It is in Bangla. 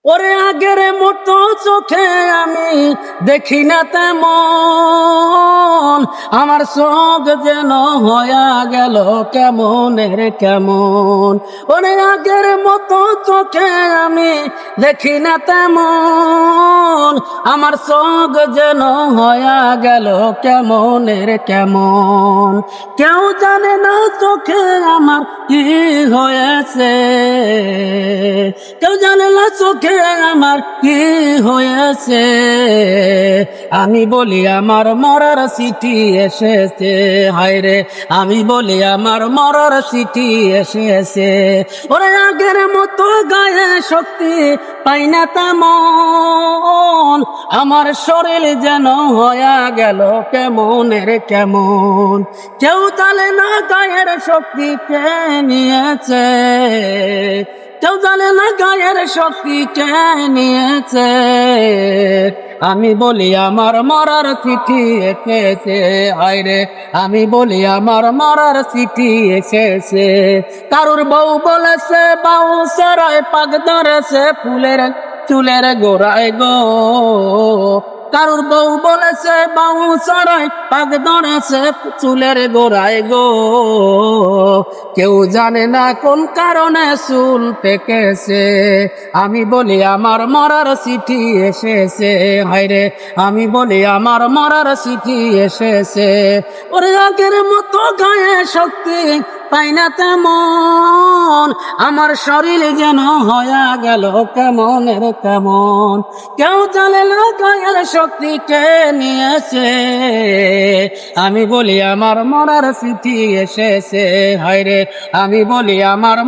ওরে আগের মতো চোখে আমি দেখি না তেমন, আমার চোখ যেন হয়া গেল কেমনের কেমন। ওরে আগের মতো চোখে আমি দেখি না তেমন, আমার চোখ যেন হয়া গেল কেমনের কেমন। কেউ জানে না চোখে আমার কি হয়েছে, কেউ জানে না চোখে আমার কি হয়েছে। আমি বলি আমার মরার চিঠি এসেছে, হায়রে আমি বলি আমার মরার চিঠি এসেছে। ওরে আগের মতো গায়ে শক্তি পাই না তেমন, আমার শরীর যেন হয়ে গেল কেমনের কেমন। কেউ জানে না গায়ের শক্তি কে নিয়েছে, কেউ জানে না গায়ের শক্তি কে নিয়েছে। আমি বলি আমার মরার চিঠি এসেছে, হায়রে আমি বলি আমার মরার চিঠি এসেছে। কারুর বউ বলেছে বাউ সরাই পাক ধরেছে ফুলের চুলের গোড়ায় গো, কারুর বউ বলেছে বাউ সরাই পাক ধরেছে চুলের গোড়ায় গো। কেউ জানে না কোন কারণে চুল পেকেছে, আমি বলি আমার মরার চিঠি এসেছে, হায়রে আমি বলি আমার মরার চিঠি এসেছে। ওরে আগের মতো গায়ে শক্তি পাই না তেমন, আমার শরীর যেন হয়ে গেল কেমনের কেমন। কেউ জানে না গায়ের শক্তি কে নিয়েছে, আমি বলি আমার মরার চিঠি এসেছে, হায়রে আমি বলি আমার